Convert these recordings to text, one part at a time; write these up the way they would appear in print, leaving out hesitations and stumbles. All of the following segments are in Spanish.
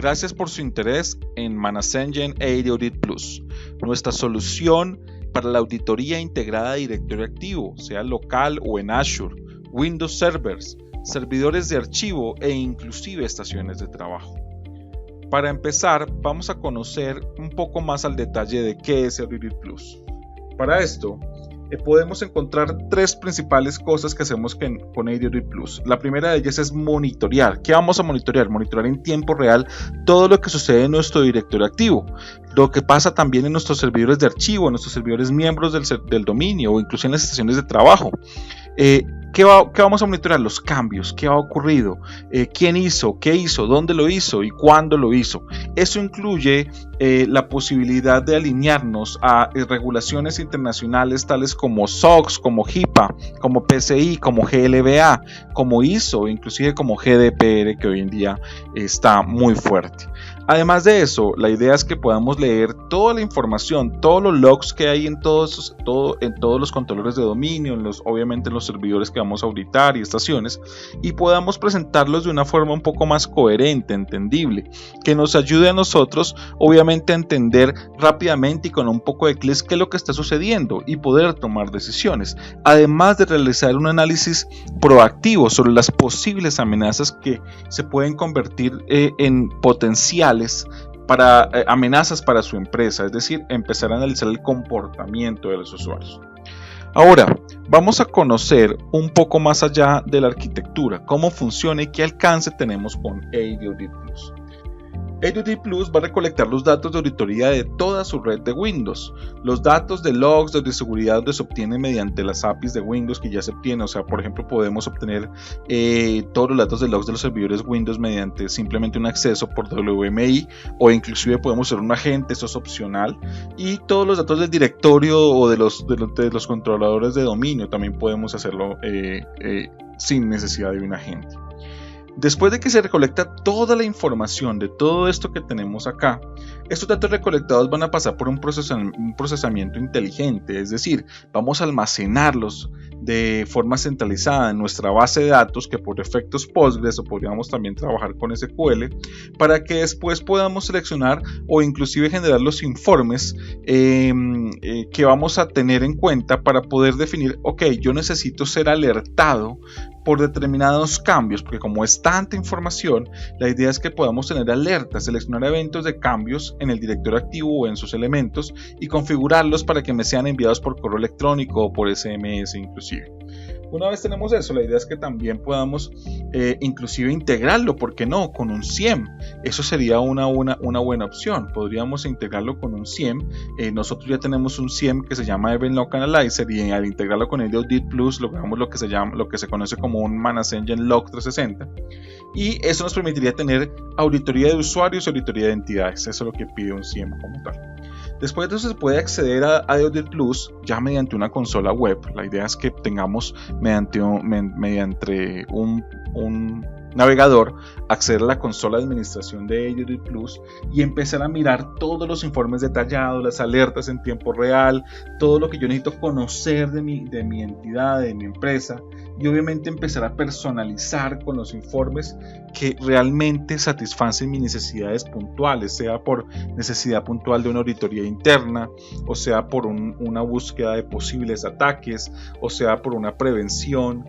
Gracias por su interés en ManaceNGine AD Audit Plus, nuestra solución para la auditoría integrada de directorio activo, sea local o en Azure, Windows Servers, servidores de archivo e inclusive estaciones de trabajo. Para empezar, vamos a conocer un poco más al detalle de qué es Audit Plus. Para esto, podemos encontrar tres principales cosas que hacemos con Audit Plus. La primera de ellas es monitorear. ¿Qué vamos a monitorear? Monitorear en tiempo real todo lo que sucede en nuestro directorio activo, lo que pasa también en nuestros servidores de archivo, en nuestros servidores miembros del dominio o incluso en las estaciones de trabajo. ¿Qué vamos a monitorear? Los cambios, qué ha ocurrido, quién hizo, qué hizo, dónde lo hizo y cuándo lo hizo. Eso incluye la posibilidad de alinearnos a regulaciones internacionales tales como SOX, como HIPAA, como PCI, como GLBA, como ISO, inclusive como GDPR, que hoy en día está muy fuerte. Además de eso, la idea es que podamos leer toda la información, todos los logs que hay en todos los controladores de dominio, obviamente en los servidores que vamos a auditar y estaciones, y podamos presentarlos de una forma un poco más coherente, entendible, que nos ayude a nosotros, obviamente, a entender rápidamente y con un poco de clics qué es lo que está sucediendo y poder tomar decisiones, además de realizar un análisis proactivo sobre las posibles amenazas que se pueden convertir en potenciales para amenazas para su empresa, es decir, empezar a analizar el comportamiento de los usuarios. Ahora, vamos a conocer un poco más allá de la arquitectura, cómo funciona y qué alcance tenemos con Audit Plus. Audit Plus va a recolectar los datos de auditoría de toda su red de Windows, los datos de logs de seguridad donde se obtienen mediante las APIs de Windows que ya se obtienen, o sea, por ejemplo, podemos obtener todos los datos de logs de los servidores Windows mediante simplemente un acceso por WMI o inclusive podemos ser un agente, eso es opcional, y todos los datos del directorio o de los controladores de dominio también podemos hacerlo sin necesidad de un agente. Después de que se recolecta toda la información de todo esto que tenemos acá, estos datos recolectados van a pasar por un procesamiento inteligente, es decir, vamos a almacenarlos de forma centralizada en nuestra base de datos que por efectos Postgres o podríamos también trabajar con SQL para que después podamos seleccionar o inclusive generar los informes que vamos a tener en cuenta para poder definir, ok, yo necesito ser alertado por determinados cambios, porque como es tanta información, la idea es que podamos tener alertas, seleccionar eventos de cambios en el directorio activo o en sus elementos y configurarlos para que me sean enviados por correo electrónico o por SMS inclusive. Una vez tenemos eso, la idea es que también podamos inclusive integrarlo, ¿por qué no? Con un SIEM. Eso sería una buena opción. Podríamos integrarlo con un SIEM. Nosotros ya tenemos un SIEM que se llama Event Log Analyzer y al integrarlo con el Audit Plus logramos lo que se conoce como un ManaceNGine Log 360. Y eso nos permitiría tener auditoría de usuarios y auditoría de entidades. Eso es lo que pide un SIEM como tal. Después de eso se puede acceder a Audit Plus ya mediante una consola web. La idea es que tengamos mediante un navegador acceder a la consola de administración de Audit Plus y empezar a mirar todos los informes detallados, las alertas en tiempo real, todo lo que yo necesito conocer de mi entidad, de mi empresa, y obviamente empezar a personalizar con los informes que realmente satisfacen mis necesidades puntuales, sea por necesidad puntual de una auditoría interna, o sea por una búsqueda de posibles ataques, o sea por una prevención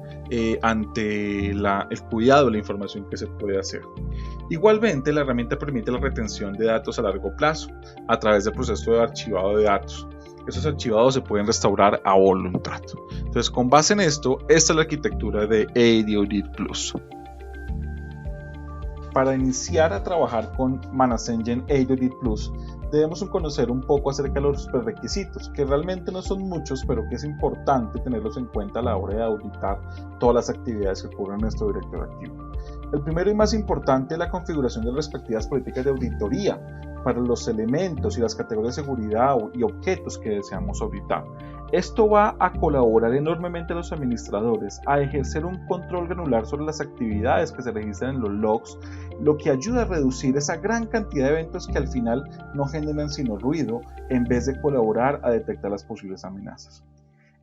ante el cuidado de la información que se puede hacer. Igualmente, la herramienta permite la retención de datos a largo plazo a través del proceso de archivado de datos. Esos archivados se pueden restaurar a voluntad. Entonces, con base en esto, esta es la arquitectura de Audit Plus. Para iniciar a trabajar con ManaceNGine Audit Plus, debemos conocer un poco acerca de los prerequisitos, que realmente no son muchos, pero que es importante tenerlos en cuenta a la hora de auditar todas las actividades que ocurren en nuestro directorio activo. El primero y más importante es la configuración de las respectivas políticas de auditoría para los elementos y las categorías de seguridad y objetos que deseamos auditar. Esto va a colaborar enormemente a los administradores a ejercer un control granular sobre las actividades que se registran en los logs, lo que ayuda a reducir esa gran cantidad de eventos que al final no generan sino ruido en vez de colaborar a detectar las posibles amenazas.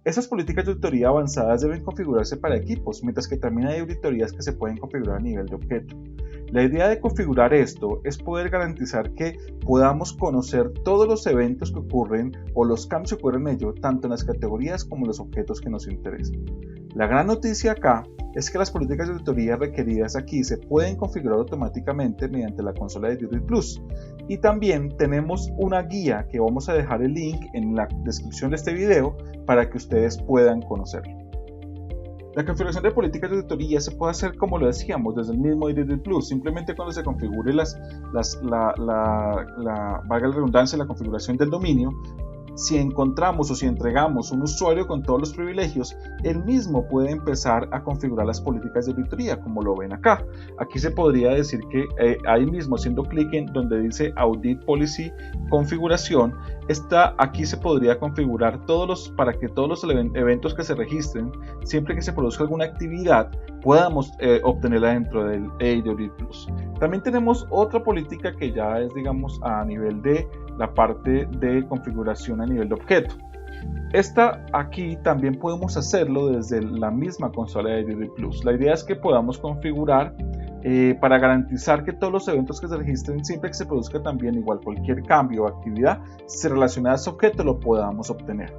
Esas políticas de auditoría avanzadas deben configurarse para equipos, mientras que también hay auditorías que se pueden configurar a nivel de objeto. La idea de configurar esto es poder garantizar que podamos conocer todos los eventos que ocurren o los cambios que ocurren en ello, tanto en las categorías como en los objetos que nos interesan. La gran noticia acá es que las políticas de auditoría requeridas aquí se pueden configurar automáticamente mediante la consola de Duty Plus. Y también tenemos una guía que vamos a dejar el link en la descripción de este video para que ustedes puedan conocerlo. La configuración de políticas de auditoría se puede hacer, como lo decíamos, desde el mismo Duty Plus. Simplemente cuando se configure valga la redundancia, la configuración del dominio, si encontramos o si entregamos un usuario con todos los privilegios, él mismo puede empezar a configurar las políticas de auditoría, como lo ven acá. Aquí se podría decir que ahí mismo, haciendo clic en donde dice Audit Policy Configuración, aquí se podría configurar para que todos los eventos que se registren, siempre que se produzca alguna actividad, podamos obtenerla dentro del Audit Plus. También tenemos otra política que ya es, digamos, a nivel de la parte de configuración a nivel de objeto. Esta aquí también podemos hacerlo desde la misma consola de Duty Plus. La idea es que podamos configurar para garantizar que todos los eventos que se registren, siempre que se produzca también igual cualquier cambio o actividad relacionada a ese objeto, lo podamos obtener.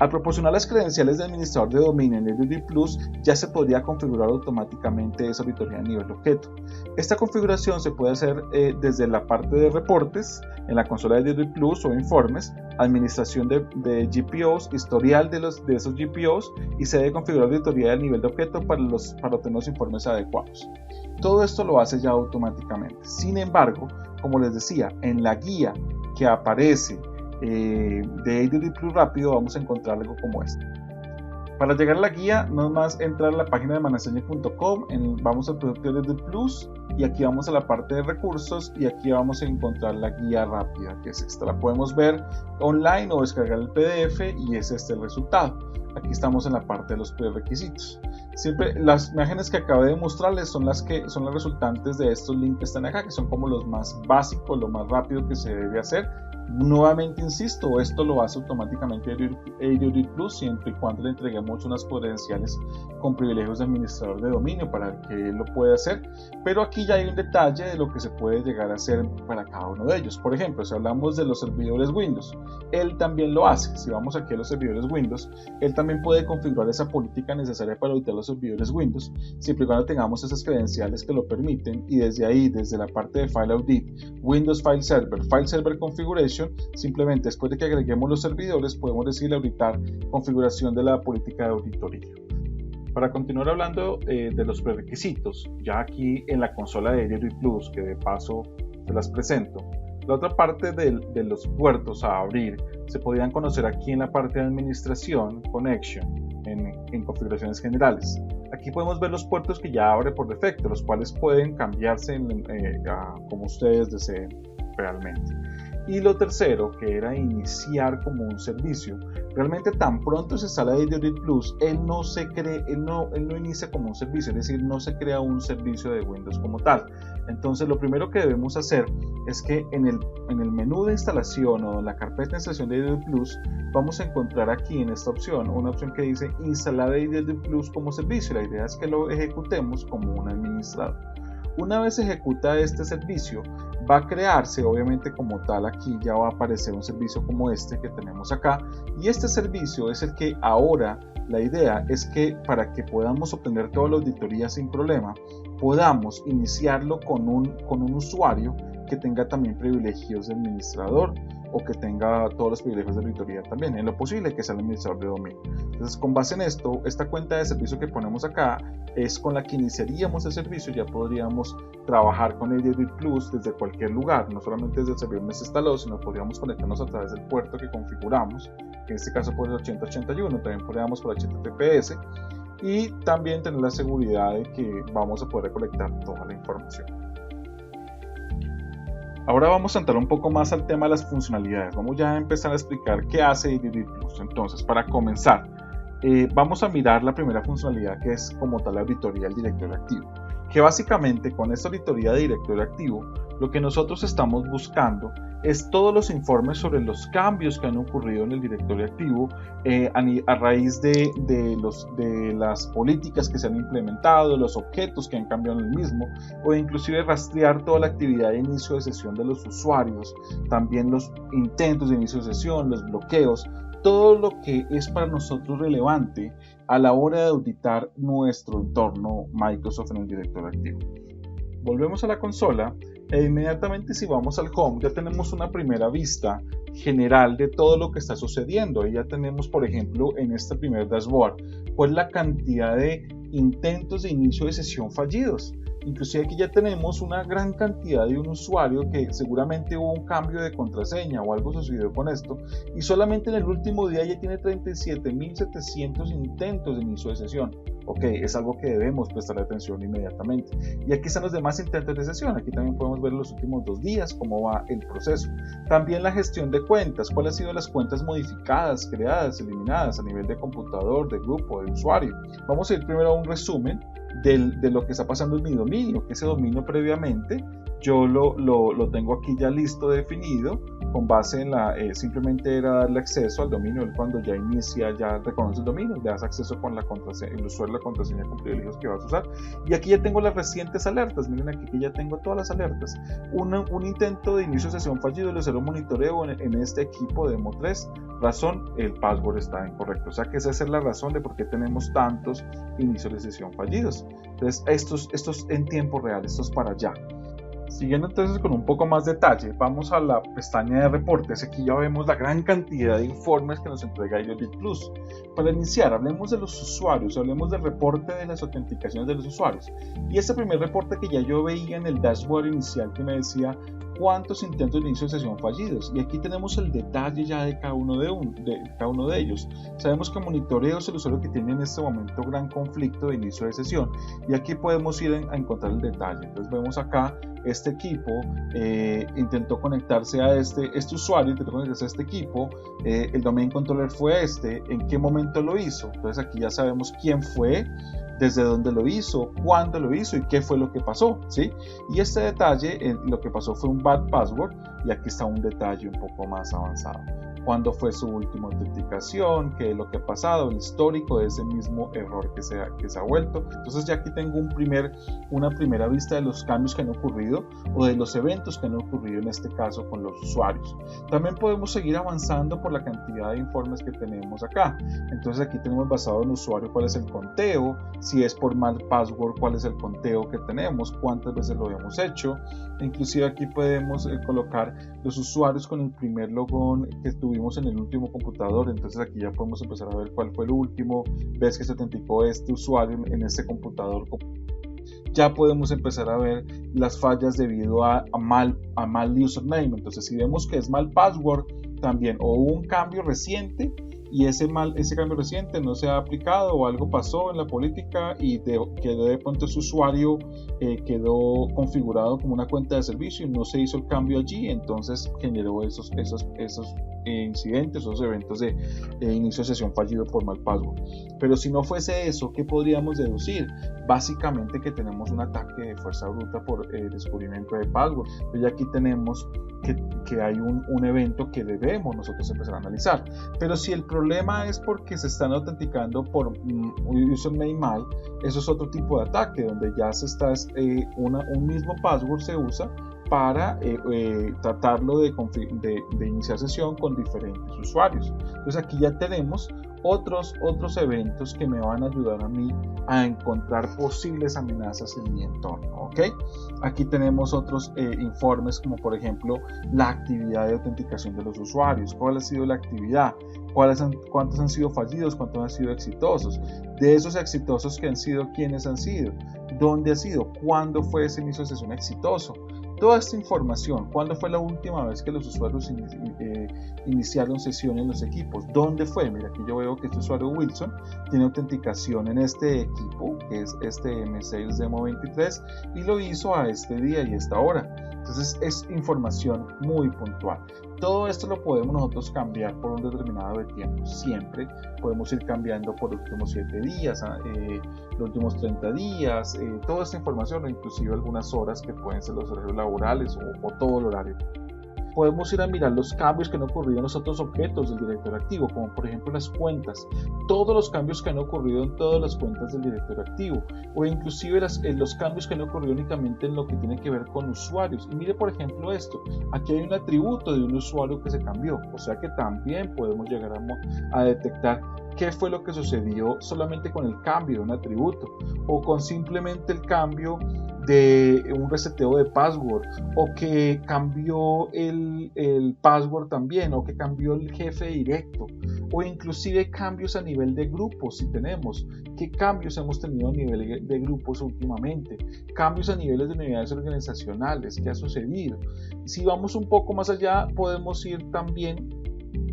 Al proporcionar las credenciales de administrador de dominio en Duty Plus, ya se podría configurar automáticamente esa auditoría a nivel de objeto. Esta configuración se puede hacer desde la parte de reportes, en la consola de Duty Plus o informes, administración de GPOs, historial de esos GPOs, y se debe configurar auditoría a nivel de objeto para obtener los informes adecuados. Todo esto lo hace ya automáticamente. Sin embargo, como les decía, en la guía que aparece de Duty Plus rápido vamos a encontrar algo como este. Para llegar a la guía, no es más entrar a la página de manasengine.com, vamos al producto de Duty Plus y aquí vamos a la parte de recursos y aquí vamos a encontrar la guía rápida, que es esta. La podemos ver online o descargar el PDF y es este el resultado. Aquí estamos en la parte de los prerequisitos. Siempre las imágenes que acabé de mostrarles son las resultantes de estos links que están acá, que son como los más básicos, lo más rápido que se debe hacer. Nuevamente insisto, esto lo hace automáticamente Duty Plus siempre y cuando le entreguemos unas credenciales con privilegios de administrador de dominio para que él lo pueda hacer, pero aquí ya hay un detalle de lo que se puede llegar a hacer para cada uno de ellos. Por ejemplo, si hablamos de los servidores Windows, él también lo hace. Si vamos aquí a los servidores Windows, él también puede configurar esa política necesaria para auditar los servidores Windows, siempre y cuando tengamos esas credenciales que lo permiten, y desde ahí, desde la parte de File Audit, Windows File Server Configuration, simplemente después de que agreguemos los servidores podemos decirle auditar configuración de la política de auditoría. Para continuar hablando de los prerequisitos, ya aquí en la consola de Duty Plus, que de paso se las presento, la otra parte de los puertos a abrir se podrían conocer aquí en la parte de administración, connection, en configuraciones generales. Aquí podemos ver los puertos que ya abre por defecto, los cuales pueden cambiarse como ustedes deseen realmente. Y lo tercero, que era iniciar como un servicio. Realmente tan pronto se sale de Duty Plus, él no inicia como un servicio, es decir, no se crea un servicio de Windows como tal. Entonces lo primero que debemos hacer es que en el menú de instalación o en la carpeta de instalación de Duty Plus vamos a encontrar aquí en esta opción una opción que dice instalar Duty Plus como servicio. La idea es que lo ejecutemos como un administrador. Una vez ejecuta este servicio, va a crearse obviamente como tal. Aquí ya va a aparecer un servicio como este que tenemos acá, y este servicio es el que ahora la idea es que para que podamos obtener toda la auditoría sin problema, podamos iniciarlo con un usuario que tenga también privilegios de administrador o que tenga todos los privilegios de auditoría también, en lo posible que sea el administrador de dominio. Entonces, con base en esto, esta cuenta de servicio que ponemos acá es con la que iniciaríamos el servicio. Ya podríamos trabajar con el Duty Plus desde cualquier lugar, no solamente desde el servidor donde se instaló, sino podríamos conectarnos a través del puerto que configuramos, que en este caso puede ser 8081, también podríamos por HTTPS, y también tener la seguridad de que vamos a poder recolectar toda la información. Ahora vamos a entrar un poco más al tema de las funcionalidades. Vamos ya a empezar a explicar qué hace Duty Plus. Entonces, para comenzar, vamos a mirar la primera funcionalidad, que es como tal la auditoría del directorio activo, que básicamente con esta auditoría de directorio activo lo que nosotros estamos buscando es todos los informes sobre los cambios que han ocurrido en el directorio activo a raíz de las políticas que se han implementado, los objetos que han cambiado en el mismo, o inclusive rastrear toda la actividad de inicio de sesión de los usuarios, también los intentos de inicio de sesión, los bloqueos, todo lo que es para nosotros relevante a la hora de auditar nuestro entorno Microsoft en el directorio activo. Volvemos a la consola e inmediatamente si vamos al home ya tenemos una primera vista general de todo lo que está sucediendo. Y ya tenemos, por ejemplo, en este primer dashboard, cuál es la cantidad de intentos de inicio de sesión fallidos. Inclusive aquí ya tenemos una gran cantidad de un usuario que seguramente hubo un cambio de contraseña o algo sucedió con esto y solamente en el último día ya tiene 37.700 intentos de inicio de sesión. Ok, es algo que debemos prestar atención inmediatamente. Y aquí están los demás intentos de sesión. Aquí también podemos ver los últimos 2 días cómo va el proceso. También la gestión de cuentas. ¿Cuáles han sido las cuentas modificadas, creadas, eliminadas a nivel de computador, de grupo, de usuario? Vamos a ir primero a un resumen de lo que está pasando en mi dominio, que ese dominio previamente yo lo tengo aquí ya listo, definido, con base en simplemente era darle acceso al dominio. Cuando ya inicia, ya reconoce el dominio, le das acceso con la contraseña, el usuario, la contraseña con privilegios que vas a usar. Y aquí ya tengo las recientes alertas. Miren aquí que ya tengo todas las alertas. Un intento de inicio de sesión fallido, le un monitoreo en este equipo de Demo 3. Razón, el password está incorrecto. O sea que esa es la razón de por qué tenemos tantos inicios de sesión fallidos. Entonces, estos en tiempo real, estos para allá. Siguiendo entonces con un poco más detalle, vamos a la pestaña de reportes. Aquí ya vemos la gran cantidad de informes que nos entrega iAudit Plus. Para iniciar, hablemos de los usuarios, hablemos del reporte de las autenticaciones de los usuarios. Y este primer reporte que ya yo veía en el dashboard inicial que me decía cuántos intentos de inicio de sesión fallidos, y aquí tenemos el detalle ya de cada uno de ellos. Sabemos que monitoreo es el usuario que tiene en este momento gran conflicto de inicio de sesión, y aquí podemos ir a encontrar el detalle. Entonces vemos acá, este equipo intentó conectarse a este usuario, intentó conectarse a este equipo, el domain controller fue en qué momento lo hizo. Entonces aquí ya sabemos quién fue, desde dónde lo hizo, cuándo lo hizo y qué fue lo que pasó, ¿sí? Y este detalle, lo que pasó fue un bad password, y aquí está un detalle un poco más avanzado. Cuándo fue su última autenticación, qué es lo que ha pasado, el histórico de ese mismo error que se ha vuelto. Entonces ya aquí tengo una primera vista de los cambios que han ocurrido o de los eventos que han ocurrido en este caso con los usuarios. También podemos seguir avanzando por la cantidad de informes que tenemos acá. Entonces aquí tenemos basado en usuario cuál es el conteo, si es por mal password cuál es el conteo que tenemos, cuántas veces lo hemos hecho. Inclusive aquí podemos colocar los usuarios con el primer logón que tuvimos en el último computador. Entonces aquí ya podemos empezar a ver cuál fue el último vez que se autenticó este usuario en este computador. Ya podemos empezar a ver las fallas debido a mal username. Entonces si vemos que es mal password también, o hubo un cambio reciente y ese cambio reciente no se ha aplicado o algo pasó en la política y quedó de pronto ese usuario quedó configurado como una cuenta de servicio y no se hizo el cambio allí, entonces generó esos incidentes, esos eventos de inicio de sesión fallido por mal password. Pero si no fuese eso, ¿qué podríamos deducir? Básicamente que tenemos un ataque de fuerza bruta por descubrimiento de password. Entonces aquí tenemos que hay un evento que debemos nosotros empezar a analizar. Pero si el problema es porque se están autenticando por un username mal, eso es otro tipo de ataque donde ya un mismo password se usa para tratarlo de iniciar sesión con diferentes usuarios. Entonces aquí ya tenemos otros eventos que me van a ayudar a mí a encontrar posibles amenazas en mi entorno, ¿ok? Aquí tenemos otros informes como por ejemplo la actividad de autenticación de los usuarios, cuál ha sido la actividad, cuántos han sido fallidos, cuántos han sido exitosos, de esos exitosos que han sido, quiénes han sido, dónde ha sido, cuándo fue ese inicio de sesión exitoso. Toda esta información, cuándo fue la última vez que los usuarios iniciaron sesión en los equipos, dónde fue. Mira, aquí yo veo que este usuario Wilson tiene autenticación en este equipo, que es este M6 Demo 23, y lo hizo a este día y esta hora. Entonces es información muy puntual. Todo esto lo podemos nosotros cambiar por un determinado de tiempo. Siempre podemos ir cambiando por los últimos 7 días, los últimos 30 días, toda esta información, o inclusive algunas horas que pueden ser los horarios laborales o todo el horario. Podemos ir a mirar los cambios que han ocurrido en los otros objetos del directorio activo, como por ejemplo las cuentas, todos los cambios que han ocurrido en todas las cuentas del directorio activo, o inclusive los cambios que han ocurrido únicamente en lo que tiene que ver con usuarios. Y mire por ejemplo esto, aquí hay un atributo de un usuario que se cambió, o sea que también podemos llegar a detectar qué fue lo que sucedió solamente con el cambio de un atributo, o con simplemente el cambio de un reseteo de password, o que cambió el password también, o que cambió el jefe directo, o inclusive cambios a nivel de grupos. Si tenemos qué cambios hemos tenido a nivel de grupos últimamente, cambios a niveles de unidades organizacionales, qué ha sucedido. Si vamos un poco más allá, podemos ir también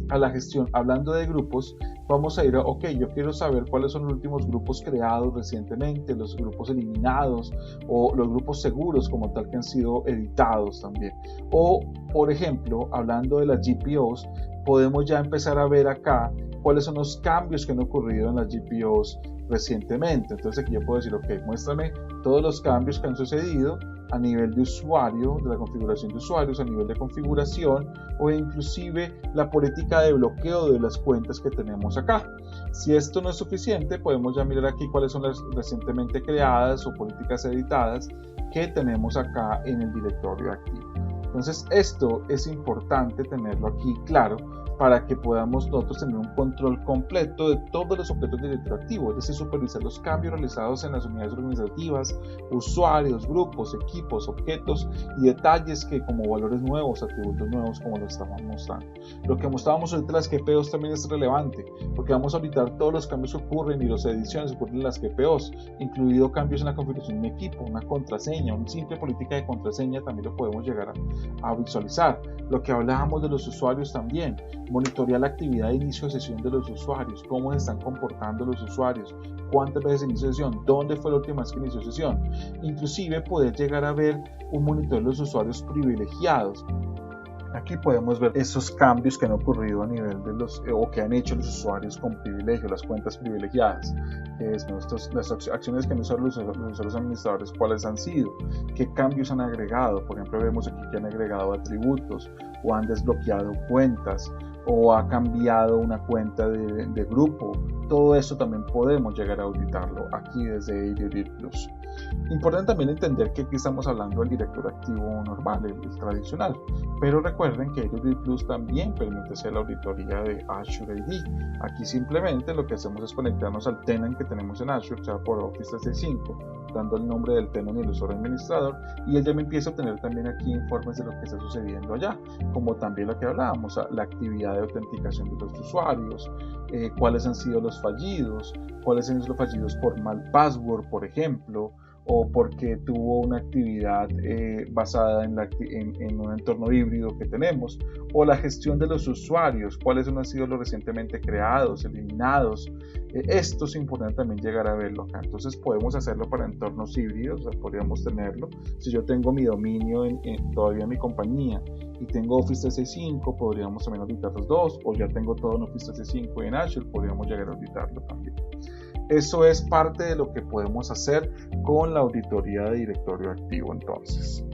a la gestión. Hablando de grupos, vamos a ir a, ok, yo quiero saber cuáles son los últimos grupos creados recientemente, los grupos eliminados o los grupos seguros como tal que han sido editados también. O, por ejemplo, hablando de las GPOs, podemos ya empezar a ver acá cuáles son los cambios que han ocurrido en las GPOs recientemente. Entonces aquí yo puedo decir, ok, muéstrame todos los cambios que han sucedido a nivel de usuario, de la configuración de usuarios, a nivel de configuración, o inclusive la política de bloqueo de las cuentas que tenemos acá. Si esto no es suficiente, podemos ya mirar aquí cuáles son las recientemente creadas o políticas editadas que tenemos acá en el directorio activo. Entonces esto es importante tenerlo aquí claro para que podamos nosotros tener un control completo de todos los objetos del directorio activo, es decir, supervisar los cambios realizados en las unidades organizativas, usuarios, grupos, equipos, objetos y detalles que como valores nuevos, atributos nuevos como lo estamos mostrando. Lo que mostrábamos ahorita en las GPOs también es relevante, porque vamos a auditar todos los cambios que ocurren y las ediciones que ocurren en las GPOs, incluido cambios en la configuración de un equipo, una contraseña, una simple política de contraseña también lo podemos llegar a visualizar. Lo que hablábamos de los usuarios también, monitorear la actividad de inicio de sesión de los usuarios, cómo se están comportando los usuarios, cuántas veces inició sesión, dónde fue la última vez que inició sesión, inclusive poder llegar a ver un monitoreo de los usuarios privilegiados. Aquí podemos ver esos cambios que han ocurrido a nivel de o que han hecho los usuarios con privilegio, las cuentas privilegiadas, que es las acciones que han usado los usuarios administradores, cuáles han sido, qué cambios han agregado. Por ejemplo, vemos aquí que han agregado atributos o han desbloqueado cuentas o ha cambiado una cuenta de grupo. Todo eso también podemos llegar a auditarlo aquí desde AuditIT Plus. Importante también entender que aquí estamos hablando del directorio activo normal, el tradicional, pero recuerden que AuditIT Plus también permite hacer la auditoría de Azure AD. Aquí simplemente lo que hacemos es conectarnos al tenant que tenemos en Azure, sea por Office 365, dando el nombre del tenant y el usuario administrador, y él ya me empieza a obtener también aquí informes de lo que está sucediendo allá, como también lo que hablábamos, la actividad de autenticación de los usuarios, cuáles han sido los fallidos, cuáles han sido los fallidos por mal password, por ejemplo, o porque tuvo una actividad basada en un entorno híbrido que tenemos, o la gestión de los usuarios, cuáles han sido los recientemente creados, eliminados. Esto es importante también llegar a verlo acá. Entonces podemos hacerlo para entornos híbridos, o sea, podríamos tenerlo. Si yo tengo mi dominio todavía en mi compañía y tengo Office 365, podríamos también auditar los dos, o ya tengo todo en Office 365 y en Azure, podríamos llegar a auditarlo también. Eso es parte de lo que podemos hacer con la auditoría de directorio activo entonces.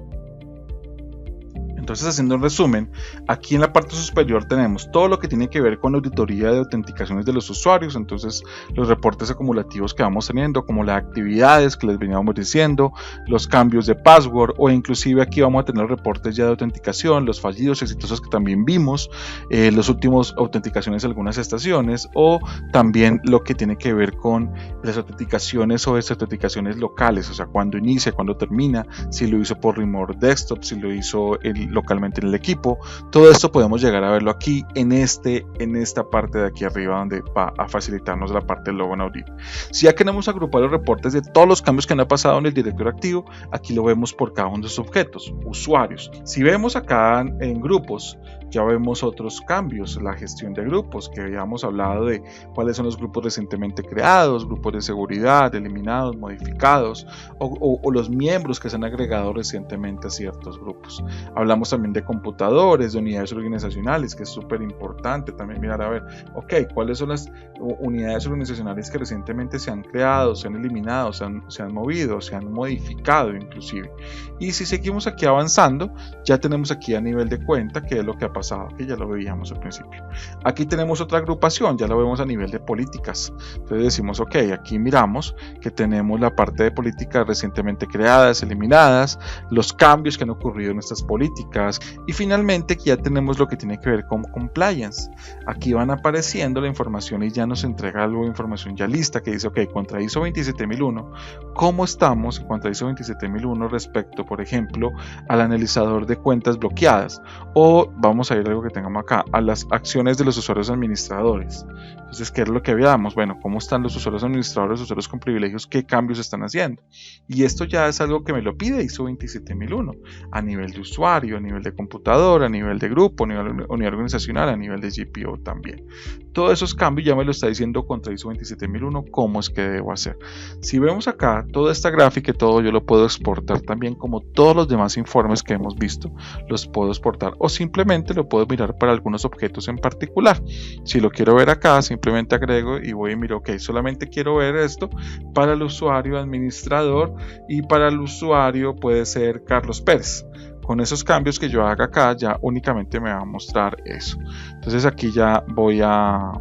Entonces, haciendo un resumen, aquí en la parte superior tenemos todo lo que tiene que ver con la auditoría de autenticaciones de los usuarios, entonces los reportes acumulativos que vamos teniendo, como las actividades que les veníamos diciendo, los cambios de password, o inclusive aquí vamos a tener los reportes ya de autenticación, los fallidos exitosos que también vimos, los últimos autenticaciones de algunas estaciones, o también lo que tiene que ver con las autenticaciones o desautenticaciones locales, o sea, cuando inicia, cuando termina, si lo hizo por remote desktop, si lo hizo localmente en el equipo. Todo esto podemos llegar a verlo aquí en esta parte de aquí arriba, donde va a facilitarnos la parte del logo en Audit. Si ya queremos agrupar los reportes de todos los cambios que han pasado en el directorio activo, aquí lo vemos por cada uno de sus objetos, usuarios. Si vemos acá en grupos, ya vemos otros cambios, la gestión de grupos, que habíamos hablado de cuáles son los grupos recientemente creados, grupos de seguridad, eliminados, modificados, o los miembros que se han agregado recientemente a ciertos grupos. Hablamos hablamos también de computadores, de unidades organizacionales, que es súper importante también mirar a ver, ok, cuáles son las unidades organizacionales que recientemente se han creado, se han eliminado, se han movido, se han modificado inclusive. Y si seguimos aquí avanzando, ya tenemos aquí a nivel de cuenta qué es lo que ha pasado, que ya lo veíamos al principio. Aquí tenemos otra agrupación, ya lo vemos a nivel de políticas. Entonces decimos, ok, aquí miramos que tenemos la parte de políticas recientemente creadas, eliminadas, los cambios que han ocurrido en estas políticas, y finalmente aquí ya tenemos lo que tiene que ver con compliance. Aquí van apareciendo la información y ya nos entrega algo de información ya lista que dice, ok, contra ISO 27001, ¿cómo estamos contra ISO 27001 respecto, por ejemplo, al analizador de cuentas bloqueadas? O vamos a ir a algo que tengamos acá, a las acciones de los usuarios administradores. Entonces, ¿qué es lo que veamos? Bueno, ¿cómo están los usuarios administradores, usuarios con privilegios? ¿Qué cambios están haciendo? Y esto ya es algo que me lo pide ISO 27001 a nivel de usuario, a nivel de computador, a nivel de grupo, a nivel de unidad organizacional, a nivel de GPO también. Todos esos cambios ya me lo está diciendo contra ISO 27001 cómo es que debo hacer. Si vemos acá toda esta gráfica y todo, yo lo puedo exportar también como todos los demás informes que hemos visto, los puedo exportar o simplemente lo puedo mirar para algunos objetos en particular. Si lo quiero ver acá, simplemente agrego y voy y miro, ok, solamente quiero ver esto para el usuario administrador y para el usuario puede ser Carlos Pérez. Con esos cambios que yo haga acá, ya únicamente me va a mostrar eso. Entonces aquí ya voy a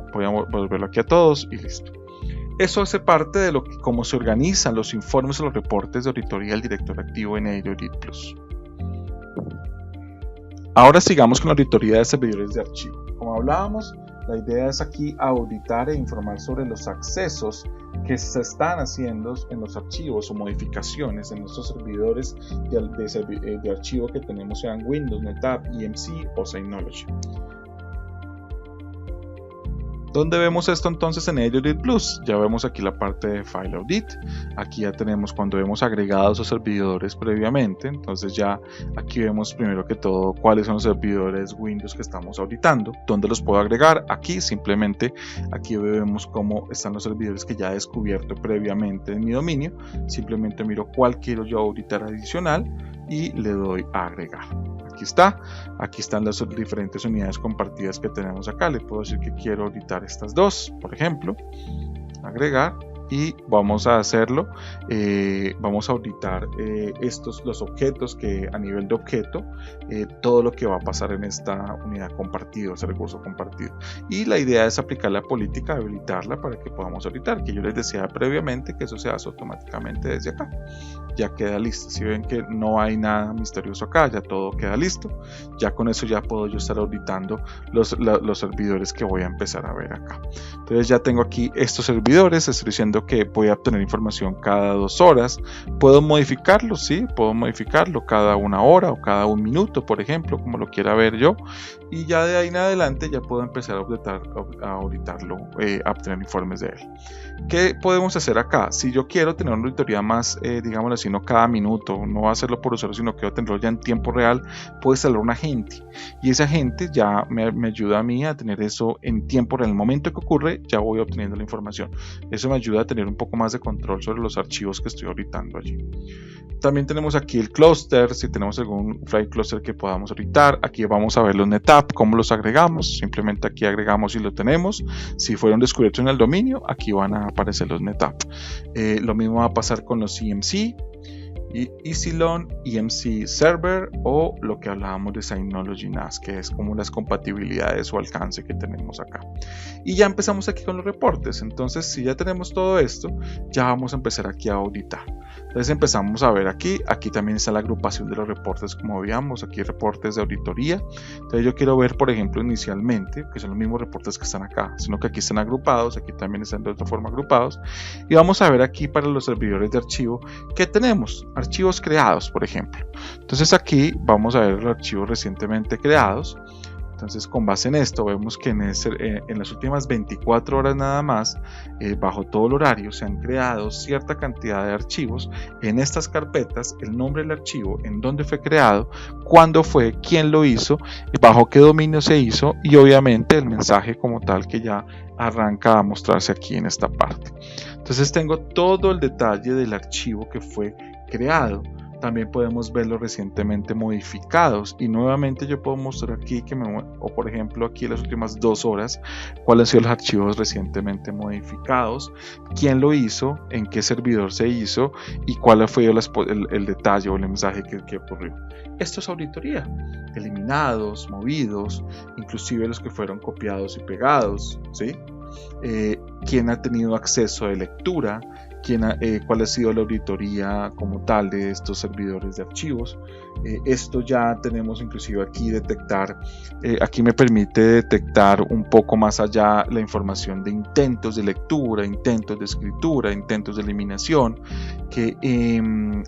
volverlo aquí a todos y listo. Eso hace parte de cómo se organizan los informes o los reportes de auditoría del director activo en AuditOrit Plus. Ahora sigamos con la auditoría de servidores de archivo. Como hablábamos, la idea es aquí auditar e informar sobre los accesos que se están haciendo en los archivos o modificaciones en nuestros servidores de archivo que tenemos, sean Windows, NetApp, EMC o Synology. ¿Dónde vemos esto entonces en AuditOrit Plus? Ya vemos aquí la parte de File Audit. Aquí ya tenemos cuando hemos agregado esos servidores previamente. Entonces ya aquí vemos primero que todo cuáles son los servidores Windows que estamos auditando. ¿Dónde los puedo agregar? Aquí simplemente, aquí vemos cómo están los servidores que ya he descubierto previamente en mi dominio. Simplemente miro cuál quiero yo auditar adicional y le doy a agregar. Aquí están las diferentes unidades compartidas que tenemos acá. Le puedo decir que quiero auditar estas dos, por ejemplo, agregar, y vamos a hacerlo. Vamos a auditar los objetos que a nivel de objeto, todo lo que va a pasar en esta unidad compartida, ese recurso compartido. Y la idea es aplicar la política, habilitarla para que podamos auditar, que yo les decía previamente que eso se hace automáticamente desde acá. Ya queda listo. Si ven que no hay nada misterioso acá, ya todo queda listo. Ya con eso ya puedo yo estar auditando los servidores que voy a empezar a ver acá. Entonces ya tengo aquí estos servidores. Estoy diciendo que voy a obtener información cada 2 horas. Puedo modificarlo, sí, puedo modificarlo cada 1 hora o cada 1 minuto, por ejemplo, como lo quiera ver yo. Y ya de ahí en adelante ya puedo empezar a auditarlo, a obtener informes de él. ¿Qué podemos hacer acá? Si yo quiero tener una auditoría más, digámoslo así, no cada minuto, no hacerlo por usuario, sino quiero tenerlo ya en tiempo real, puedo instalar un agente. Y ese agente ya me ayuda a mí a tener eso en tiempo real. En el momento que ocurre, ya voy obteniendo la información. Eso me ayuda a tener un poco más de control sobre los archivos que estoy auditando allí. También tenemos aquí el clúster, si tenemos algún file cluster que podamos auditar. Aquí vamos a ver los NetApp, cómo los agregamos. Simplemente aquí agregamos y lo tenemos. Si fueron descubiertos en el dominio, aquí van a aparecer los NetApp. Lo mismo va a pasar con los EMC, EasyLoan, EMC Server o lo que hablábamos de Synology NAS, que es como las compatibilidades o alcance que tenemos acá. Y ya empezamos aquí con los reportes. Entonces, si ya tenemos todo esto, ya vamos a empezar aquí a auditar. Entonces empezamos a ver aquí también está la agrupación de los reportes, como veíamos, aquí reportes de auditoría. Entonces yo quiero ver, por ejemplo, inicialmente, que son los mismos reportes que están acá, sino que aquí están agrupados, aquí también están de otra forma agrupados. Y vamos a ver aquí para los servidores de archivo que tenemos, archivos creados, por ejemplo. Entonces aquí vamos a ver los archivos recientemente creados. Entonces, con base en esto, vemos que en las últimas 24 horas nada más, bajo todo el horario, se han creado cierta cantidad de archivos en estas carpetas, el nombre del archivo, en dónde fue creado, cuándo fue, quién lo hizo, bajo qué dominio se hizo y obviamente el mensaje como tal que ya arranca a mostrarse aquí en esta parte. Entonces tengo todo el detalle del archivo que fue creado. también podemos ver los recientemente modificados, y nuevamente yo puedo mostrar aquí o por ejemplo aquí en las últimas 2 horas cuáles han sido los archivos recientemente modificados, quién lo hizo, en qué servidor se hizo y cuál fue el detalle o el mensaje que ocurrió. Esto es auditoría: eliminados, movidos, inclusive los que fueron copiados y pegados, ¿sí? Quién ha tenido acceso de lectura, cuál ha sido la auditoría como tal de estos servidores de archivos. Esto ya tenemos inclusive aquí detectar, aquí me permite detectar un poco más allá la información de intentos de lectura, intentos de escritura, intentos de eliminación, que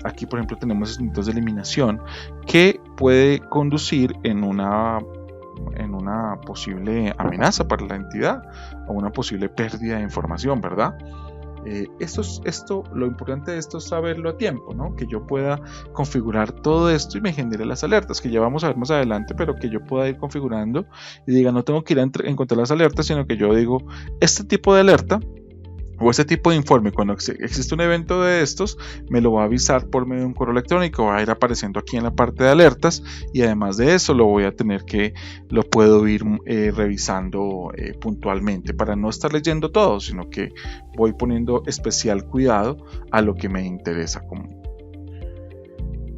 aquí por ejemplo tenemos intentos de eliminación que puede conducir en una posible amenaza para la entidad o una posible pérdida de información, ¿verdad? Lo importante de esto es saberlo a tiempo, ¿no? Que yo pueda configurar todo esto y me genere las alertas, que ya vamos a ver más adelante, pero que yo pueda ir configurando y diga, no tengo que ir a encontrar las alertas, sino que yo digo, este tipo de alerta o este tipo de informe, cuando existe un evento de estos, me lo va a avisar por medio de un correo electrónico, va a ir apareciendo aquí en la parte de alertas, y además de eso lo puedo ir revisando puntualmente para no estar leyendo todo, sino que voy poniendo especial cuidado a lo que me interesa.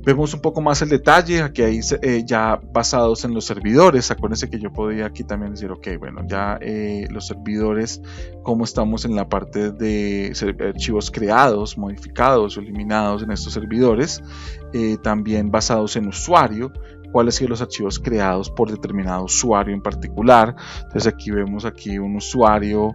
Vemos un poco más el detalle, aquí hay ya basados en los servidores. Acuérdense que yo podía aquí también decir, ok, bueno, ya los servidores, cómo estamos en la parte de archivos creados, modificados o eliminados en estos servidores, también basados en usuario, cuáles son los archivos creados por determinado usuario en particular. Entonces aquí vemos aquí un usuario,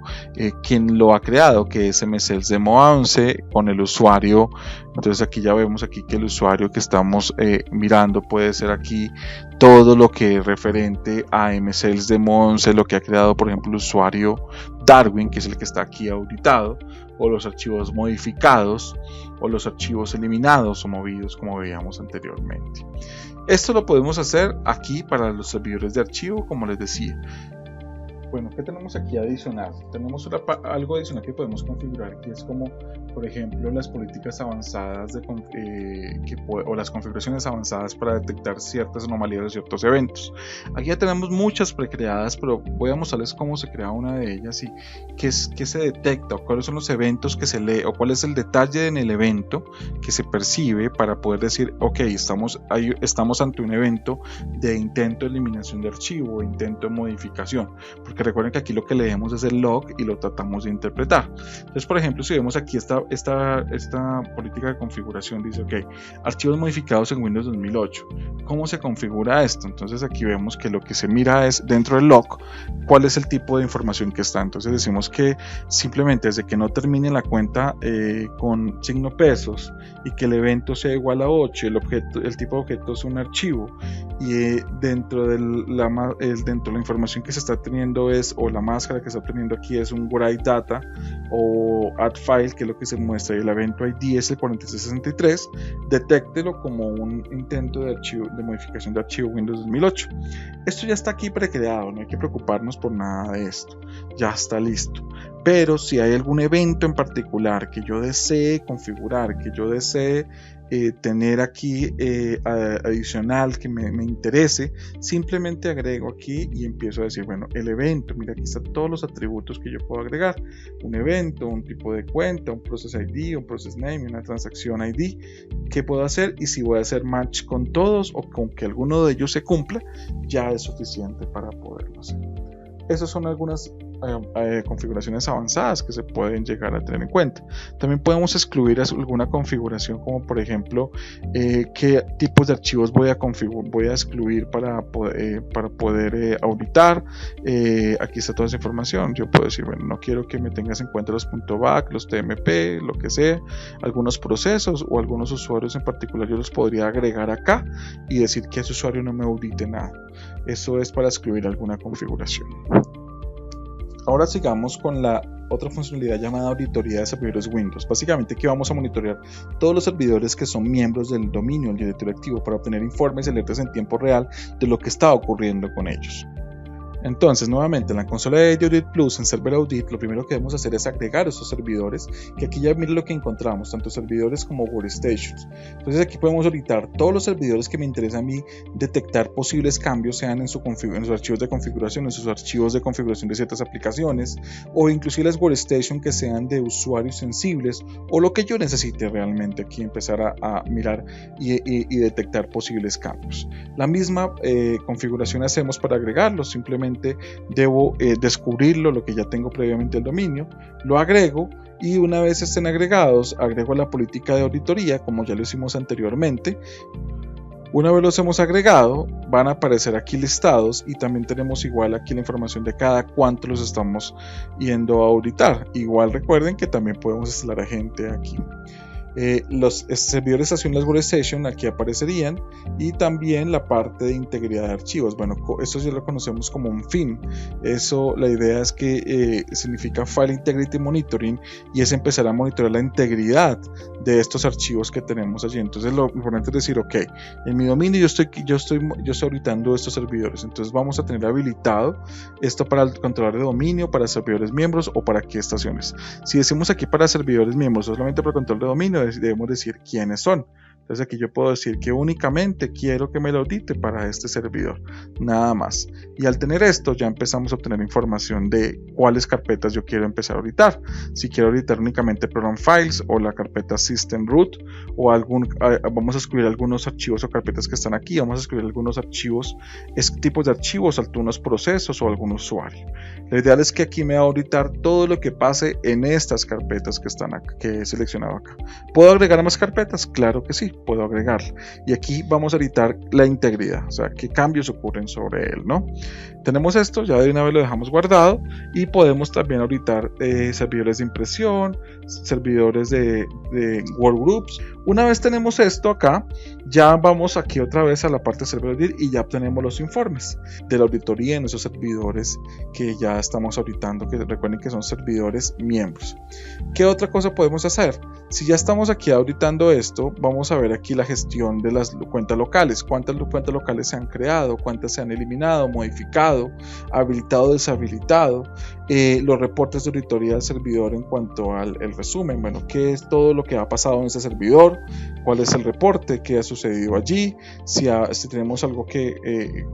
quien lo ha creado, que es MSales Demo 11 con el usuario. Entonces aquí ya vemos aquí que el usuario que estamos mirando puede ser aquí todo lo que es referente a MSales Demo 11, lo que ha creado por ejemplo el usuario Darwin, que es el que está aquí auditado, o los archivos modificados, o los archivos eliminados o movidos, como veíamos anteriormente. Esto lo podemos hacer aquí para los servidores de archivo, como les decía. Bueno, ¿qué tenemos aquí adicional? Tenemos algo adicional que podemos configurar, que es como, por ejemplo, las políticas avanzadas o las configuraciones avanzadas para detectar ciertas anomalías de ciertos eventos. Aquí ya tenemos muchas precreadas, pero voy a mostrarles cómo se crea una de ellas y qué se detecta, o cuáles son los eventos que se lee, o cuál es el detalle en el evento que se percibe para poder decir, ok, estamos ante un evento de intento de eliminación de archivo o intento de modificación, porque recuerden que aquí lo que leemos es el log y lo tratamos de interpretar. Entonces, por ejemplo, si vemos aquí esta política de configuración, dice, ok, archivos modificados en Windows 2008. ¿Cómo se configura esto? Entonces aquí vemos que lo que se mira es dentro del log, cuál es el tipo de información que está. Entonces decimos que simplemente desde que no termine la cuenta con signo pesos y que el evento sea igual a 8, el tipo de objeto es un archivo, y dentro de la información que se está teniendo o la máscara que está teniendo aquí es un write data o add file, que es lo que se muestra, y el evento ID es el 4663, detéctelo como un intento de modificación de archivo Windows 2008. Esto ya está aquí precreado, no hay que preocuparnos por nada de esto, ya está listo. Pero si hay algún evento en particular que yo desee configurar, que yo desee tener aquí adicional, que me interese, simplemente agrego aquí y empiezo a decir, bueno, el evento, mira, aquí están todos los atributos que yo puedo agregar: un evento, un tipo de cuenta, un process ID, un process name, una transacción ID. ¿Qué puedo hacer? Y si voy a hacer match con todos o con que alguno de ellos se cumpla, ya es suficiente para poderlo hacer. Esas son algunas configuraciones avanzadas que se pueden llegar a tener en cuenta. También podemos excluir alguna configuración, como por ejemplo qué tipos de archivos voy a excluir para poder auditar. Aquí está toda esa información. Yo puedo decir, bueno, no quiero que me tengas en cuenta los .back, los TMP, lo que sea, algunos procesos o algunos usuarios en particular yo los podría agregar acá y decir que ese usuario no me audite nada. Eso es para excluir alguna configuración. Ahora sigamos con la otra funcionalidad llamada auditoría de servidores Windows. Básicamente aquí vamos a monitorear todos los servidores que son miembros del dominio del directorio activo para obtener informes y alertas en tiempo real de lo que está ocurriendo con ellos. Entonces, nuevamente, en la consola de Audit Plus, en Server Audit, lo primero que debemos hacer es agregar estos servidores, que aquí ya miren lo que encontramos, tanto servidores como workstations. Entonces aquí podemos auditar todos los servidores que me interesa a mí detectar posibles cambios, sean en sus archivos de configuración, en sus archivos de configuración de ciertas aplicaciones, o inclusive las workstations que sean de usuarios sensibles, o lo que yo necesite realmente aquí empezar a mirar y detectar posibles cambios. La misma configuración hacemos para agregarlos, simplemente debo descubrirlo, lo que ya tengo previamente el dominio, lo agrego y una vez estén agregados, agrego la política de auditoría como ya lo hicimos anteriormente. Una vez los hemos agregado, van a aparecer aquí listados y también tenemos igual aquí la información de cada cuánto los estamos yendo a auditar. Igual recuerden que también podemos instalar a gente aquí. Los servidores de estación, las workstation aquí aparecerían, y también la parte de integridad de archivos. Bueno, esto ya lo conocemos como un FIM. Eso, la idea es que significa File Integrity Monitoring, y es empezar a monitorear la integridad de estos archivos que tenemos allí. Entonces lo importante es decir, ok, en mi dominio yo estoy auditando estos servidores, entonces vamos a tener habilitado esto para el controlador de dominio, para servidores miembros o para qué estaciones. Si decimos aquí para servidores miembros solamente para control de dominio, debemos decir quiénes son. Entonces aquí yo puedo decir que únicamente quiero que me lo audite para este servidor, nada más. Y al tener esto ya empezamos a obtener información de cuáles carpetas yo quiero empezar a auditar. Si quiero auditar únicamente Program Files o la carpeta System Root, o vamos a excluir algunos archivos o carpetas que están aquí, vamos a excluir algunos archivos, tipos de archivos, algunos procesos o algún usuario. Lo ideal es que aquí me va a auditar todo lo que pase en estas carpetas que están acá, que he seleccionado acá. ¿Puedo agregar más carpetas? Claro que sí, puedo agregarla. Y aquí vamos a auditar la integridad, o sea, qué cambios ocurren sobre él, ¿no? Tenemos esto, ya de una vez lo dejamos guardado, y podemos también auditar servidores de impresión, servidores de workgroups. Una vez tenemos esto acá, ya vamos aquí otra vez a la parte de server audit y ya obtenemos los informes de la auditoría en esos servidores que ya estamos auditando, que recuerden que son servidores miembros. ¿Qué otra cosa podemos hacer? Si ya estamos aquí auditando esto, vamos a ver aquí la gestión de las cuentas locales. ¿Cuántas cuentas locales se han creado? ¿Cuántas se han eliminado, modificado, habilitado, deshabilitado? Los reportes de auditoría del servidor en cuanto al resumen. Bueno, ¿qué es todo lo que ha pasado en ese servidor? ¿Cuál es el reporte? ¿Qué ha sucedido allí? Si tenemos algo que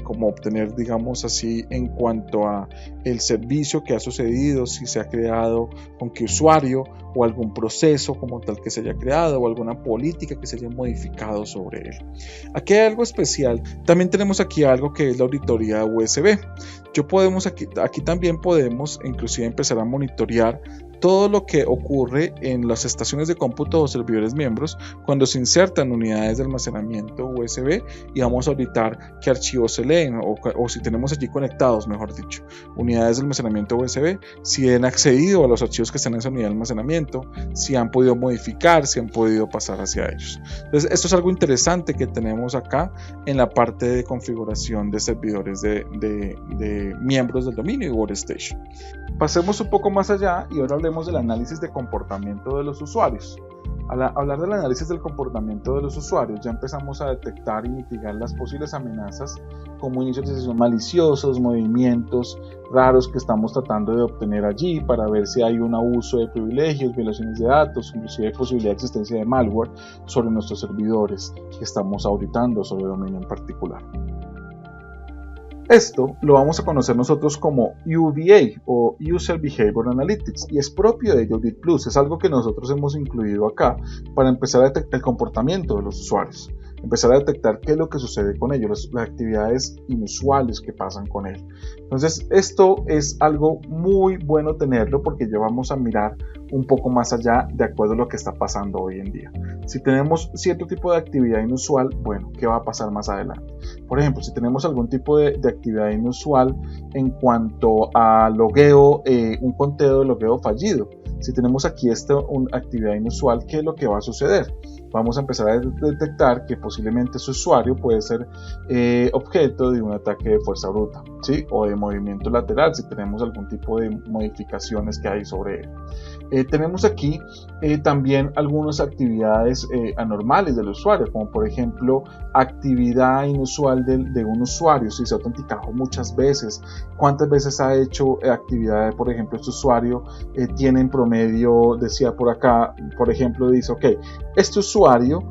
como obtener, digamos así, en cuanto a el servicio que ha sucedido, si se ha creado con qué usuario, o algún proceso como tal que se haya creado, o alguna política que se haya modificado sobre él. Aquí hay algo especial. También tenemos aquí algo que es la auditoría USB. Aquí también podemos inclusive empezar a monitorear todo lo que ocurre en las estaciones de cómputo o servidores miembros cuando se insertan unidades de almacenamiento USB, y vamos a auditar qué archivos se leen, o si tenemos allí conectados, mejor dicho, unidades de almacenamiento USB, si han accedido a los archivos que están en esa unidad de almacenamiento, si han podido modificar, si han podido pasar hacia ellos. Entonces esto es algo interesante que tenemos acá en la parte de configuración de servidores de miembros del dominio y workstation. Pasemos un poco más allá y ahora hablemos del análisis de comportamiento de los usuarios. Al hablar del análisis del comportamiento de los usuarios, ya empezamos a detectar y mitigar las posibles amenazas como inicios de sesión maliciosos, movimientos raros que estamos tratando de obtener allí para ver si hay un abuso de privilegios, violaciones de datos, inclusive posibilidad de existencia de malware sobre nuestros servidores que estamos auditando sobre dominio en particular. Esto lo vamos a conocer nosotros como UBA o User Behavior Analytics, y es propio de Audit Plus. Es algo que nosotros hemos incluido acá para empezar a detectar el comportamiento de los usuarios, empezar a detectar qué es lo que sucede con ellos, las actividades inusuales que pasan con él. Entonces esto es algo muy bueno tenerlo, porque ya vamos a mirar un poco más allá de acuerdo a lo que está pasando hoy en día. Si tenemos cierto tipo de actividad inusual, bueno, ¿qué va a pasar más adelante? Por ejemplo, si tenemos algún tipo de actividad inusual en cuanto a logueo, un conteo de logueo fallido. Si tenemos aquí una actividad inusual, ¿qué es lo que va a suceder? vamos a empezar a detectar que posiblemente ese usuario puede ser objeto de un ataque de fuerza bruta, ¿sí? O de movimiento lateral si tenemos algún tipo de modificaciones que hay sobre él. Tenemos aquí también algunas actividades anormales del usuario, como por ejemplo actividad inusual de un usuario, si se ha autenticado muchas veces, cuántas veces ha hecho actividad, por ejemplo, este usuario tiene en promedio, decía por acá, por ejemplo, dice, ok, este usuario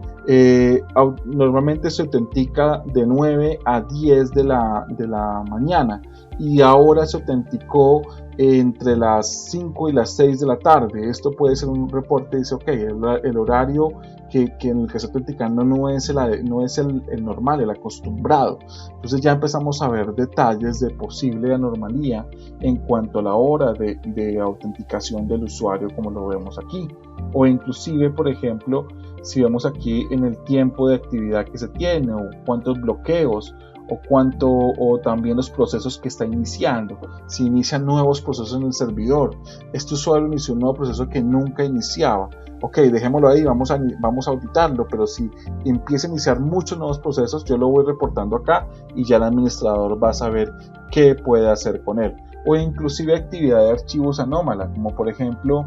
normalmente se autentica de 9 a 10 de la mañana y ahora se autenticó entre las 5 y las 6 de la tarde. Esto puede ser un reporte, dice, ok, el horario en el que se está autenticando no es el normal, el acostumbrado. Entonces ya empezamos a ver detalles de posible anomalía en cuanto a la hora de autenticación del usuario, como lo vemos aquí. O inclusive, por ejemplo, si vemos aquí en el tiempo de actividad que se tiene, o cuántos bloqueos, o también los procesos que está iniciando, si inician nuevos procesos en el servidor. Este usuario inició un nuevo proceso que nunca iniciaba. Ok, dejémoslo ahí, vamos a auditarlo, pero si empieza a iniciar muchos nuevos procesos, yo lo voy reportando acá y ya el administrador va a saber qué puede hacer con él. O inclusive actividad de archivos anómala, como por ejemplo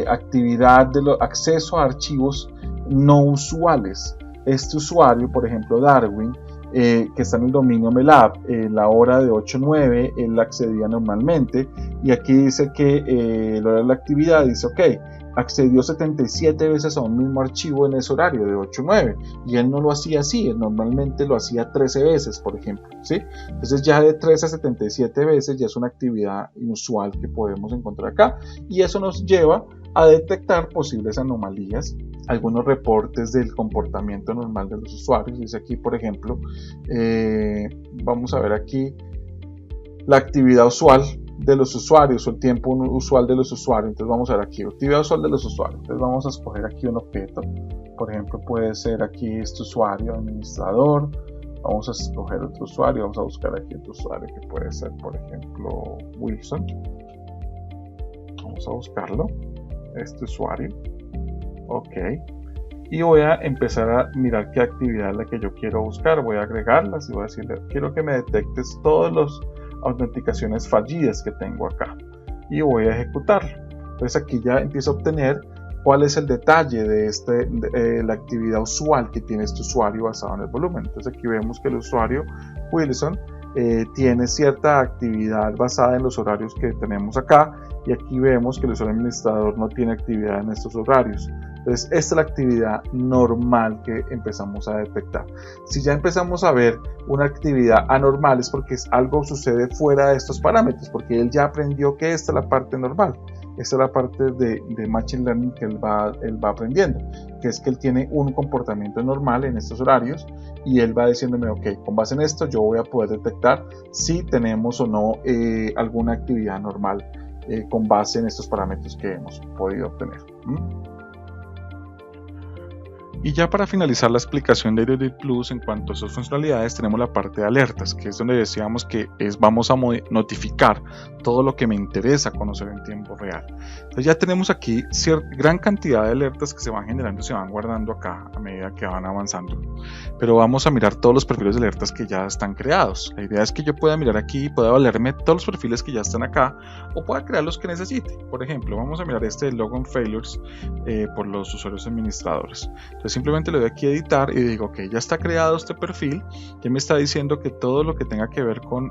actividad de acceso a archivos no usuales. Este usuario, por ejemplo Darwin, que está en el dominio Melab, la hora de 8-9, él accedía normalmente, y aquí dice que la hora de la actividad dice, ok, accedió 77 veces a un mismo archivo en ese horario de 8-9, y él no lo hacía así, él normalmente lo hacía 13 veces, por ejemplo, ¿sí? Entonces ya de 13 a 77 veces ya es una actividad inusual que podemos encontrar acá, y eso nos lleva a detectar posibles anomalías, algunos reportes del comportamiento normal de los usuarios. Dice aquí, por ejemplo, vamos a ver aquí la actividad usual de los usuarios o el tiempo usual de los usuarios. Entonces vamos a ver aquí, actividad usual de los usuarios. Entonces vamos a escoger aquí un objeto. Por ejemplo, puede ser aquí este usuario, administrador. Vamos a escoger otro usuario, vamos a buscar aquí otro usuario que puede ser, por ejemplo, Wilson. Vamos a buscarlo, este usuario. Ok, y voy a empezar a mirar qué actividad es la que yo quiero buscar. Voy a agregarlas y voy a decirle, quiero que me detectes todas las autenticaciones fallidas que tengo acá, y voy a ejecutarlo. Entonces aquí ya empiezo a obtener cuál es el detalle de la actividad usual que tiene este usuario basado en el volumen. Entonces aquí vemos que el usuario Wilson tiene cierta actividad basada en los horarios que tenemos acá, y aquí vemos que el usuario administrador no tiene actividad en estos horarios. Entonces esta es la actividad normal que empezamos a detectar. Si ya empezamos a ver una actividad anormal es porque algo sucede fuera de estos parámetros, porque él ya aprendió que esta es la parte normal. Esta es la parte de Machine Learning que él va aprendiendo, que es que él tiene un comportamiento normal en estos horarios, y él va diciéndome, ok, con base en esto yo voy a poder detectar si tenemos o no alguna actividad normal con base en estos parámetros que hemos podido obtener. Y ya para finalizar la explicación de AeroDeep Plus en cuanto a sus funcionalidades, tenemos la parte de alertas, que es donde decíamos que vamos a notificar todo lo que me interesa conocer en tiempo real. Entonces ya tenemos aquí gran cantidad de alertas que se van generando y se van guardando acá a medida que van avanzando. Pero vamos a mirar todos los perfiles de alertas que ya están creados. La idea es que yo pueda mirar aquí y pueda valerme todos los perfiles que ya están acá, o pueda crear los que necesite. Por ejemplo, vamos a mirar este de Logon Failures por los usuarios administradores. Entonces simplemente le doy aquí a editar y digo, ok, ya está creado este perfil, ya me está diciendo que todo lo que tenga que ver con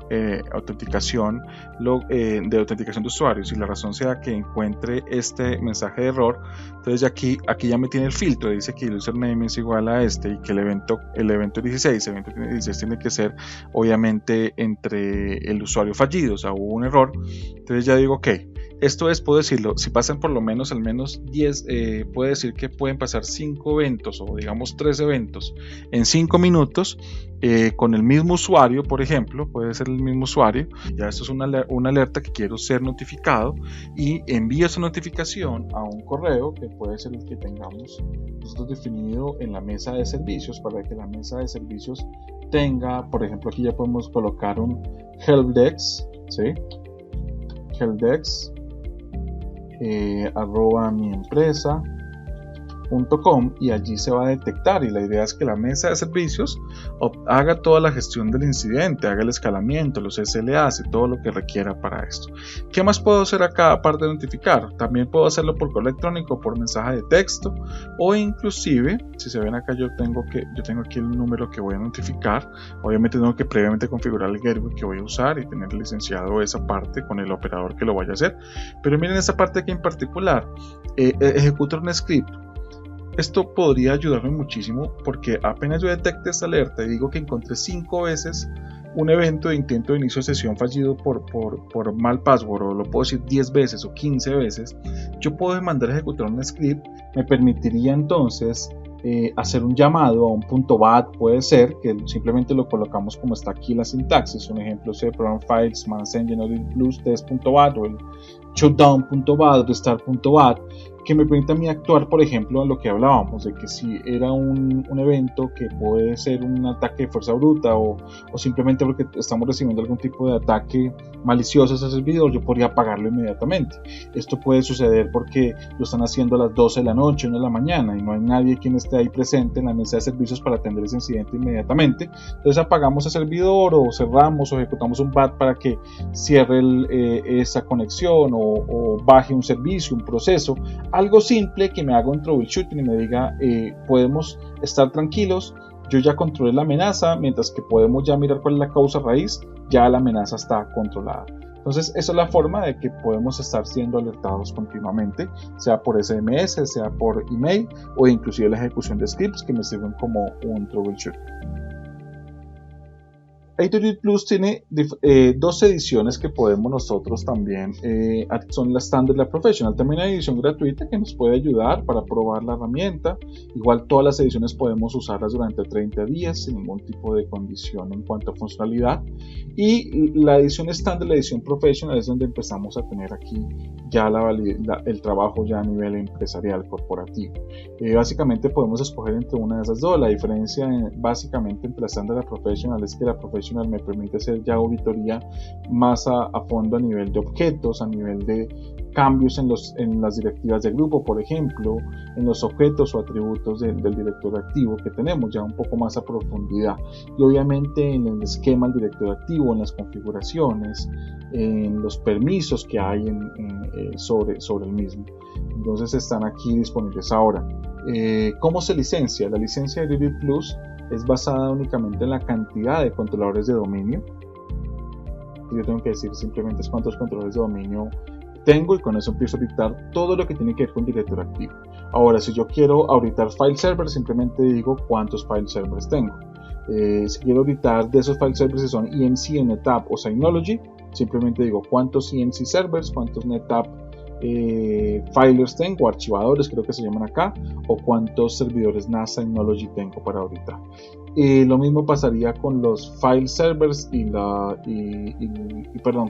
autenticación de autenticación de usuarios, y la razón sea que encuentre este mensaje de error, entonces aquí ya me tiene el filtro, dice que el username es igual a este, y que el evento 16 tiene que ser obviamente entre el usuario fallido, o sea, hubo un error. Entonces ya digo, ok, esto es, puedo decirlo, si pasan por lo menos al menos 10, puede decir que pueden pasar 5 eventos o digamos 3 eventos en 5 minutos con el mismo usuario, por ejemplo, puede ser el mismo usuario. Ya esto es una alerta que quiero ser notificado, y envío esa notificación a un correo que puede ser el que tengamos nosotros definido en la mesa de servicios, para que la mesa de servicios tenga, por ejemplo, aquí ya podemos colocar un helpdesk, ¿sí? Helpdesk @miempresa.com, services.com y allí se va a detectar, y la idea es que la mesa de servicios haga toda la gestión del incidente, haga el escalamiento, los SLAs y todo lo que requiera para esto. ¿Qué más puedo hacer acá aparte de notificar? También puedo hacerlo por correo electrónico, por mensaje de texto, o inclusive, si se ven acá, yo tengo aquí el número que voy a notificar. Obviamente tengo que previamente configurar el gateway que voy a usar y tener licenciado esa parte con el operador que lo vaya a hacer. Pero miren esa parte aquí en particular, ejecutar un script. Esto podría ayudarme muchísimo porque apenas yo detecte esta alerta y digo que encontré 5 veces un evento de intento de inicio de sesión fallido por mal password, o lo puedo decir 10 veces o 15 veces, yo puedo mandar a ejecutar un script. Me permitiría entonces hacer un llamado a un .bat, puede ser, que simplemente lo colocamos como está aquí la sintaxis, un ejemplo C, program files, Manasengine Audit Plus, test.bat, o el shutdown.bat, restart.bat, que me permita a mí actuar, por ejemplo, en lo que hablábamos, de que si era un evento que puede ser un ataque de fuerza bruta o simplemente porque estamos recibiendo algún tipo de ataque malicioso a ese servidor, yo podría apagarlo inmediatamente. Esto puede suceder porque lo están haciendo a las 12 de la noche, 1 de la mañana, y no hay nadie quien esté ahí presente en la mesa de servicios para atender ese incidente inmediatamente. Entonces apagamos el servidor, o cerramos, o ejecutamos un bat para que cierre esa conexión, o baje un servicio, un proceso. Algo simple que me haga un troubleshooting y me diga, podemos estar tranquilos, yo ya controlé la amenaza, mientras que podemos ya mirar cuál es la causa raíz, ya la amenaza está controlada. Entonces esa es la forma de que podemos estar siendo alertados continuamente, sea por SMS, sea por email, o inclusive la ejecución de scripts que me sirven como un troubleshooting. Audit Plus tiene 2 ediciones que podemos nosotros también, son la Standard y la Professional. También hay edición gratuita que nos puede ayudar para probar la herramienta. Igual todas las ediciones podemos usarlas durante 30 días sin ningún tipo de condición en cuanto a funcionalidad. Y la edición Standard y la edición Professional es donde empezamos a tener aquí ya el trabajo ya a nivel empresarial, corporativo. Básicamente podemos escoger entre una de esas dos. La diferencia básicamente entre la Standard y la Professional es que la Professional me permite hacer ya auditoría más a fondo a nivel de objetos, a nivel de cambios en las directivas de grupo, por ejemplo, en los objetos o atributos del directorio activo que tenemos ya un poco más a profundidad, y obviamente en el esquema del directorio activo, en las configuraciones, en los permisos que hay sobre el mismo. Entonces están aquí disponibles. Ahora, ¿cómo se licencia? La licencia de Audit Plus es basada únicamente en la cantidad de controladores de dominio. Yo tengo que decir simplemente cuántos controladores de dominio tengo, y con eso empiezo a auditar todo lo que tiene que ver con directorio activo. Ahora, si yo quiero auditar file servers, simplemente digo cuántos file servers tengo. Si quiero auditar de esos file servers si son EMC, NetApp o Synology, simplemente digo cuántos EMC servers, cuántos NetApp filers tengo, archivadores creo que se llaman acá, o cuántos servidores NAS Synology tengo para auditar. Lo mismo pasaría con los file servers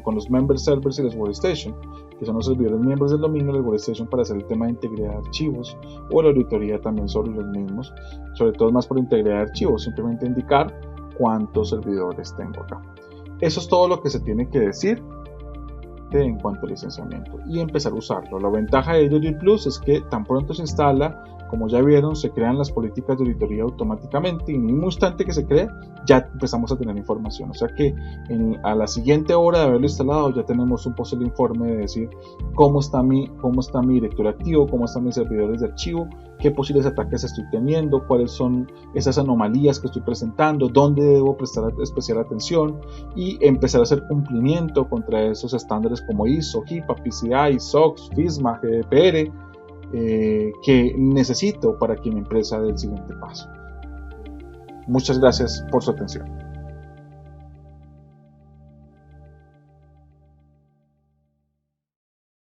con los member servers y los workstation, que son los servidores miembros del dominio, los workstation para hacer el tema de integridad de archivos, o la auditoría también sobre los mismos, sobre todo más por integridad de archivos, simplemente indicar cuántos servidores tengo acá. Eso es todo lo que se tiene que decir en cuanto al licenciamiento y empezar a usarlo. La ventaja de Audit Plus es que tan pronto se instala, como ya vieron, se crean las políticas de auditoría automáticamente, y en el mismo instante que se crea ya empezamos a tener información, o sea que a la siguiente hora de haberlo instalado ya tenemos un posible informe de decir cómo está mi directorio activo, cómo están mis servidores de archivo, qué posibles ataques estoy teniendo, cuáles son esas anomalías que estoy presentando, dónde debo prestar especial atención, y empezar a hacer cumplimiento contra esos estándares como ISO, HIPAA, PCI, SOX, FISMA, GDPR, que necesito para que mi empresa dé el siguiente paso. Muchas gracias por su atención.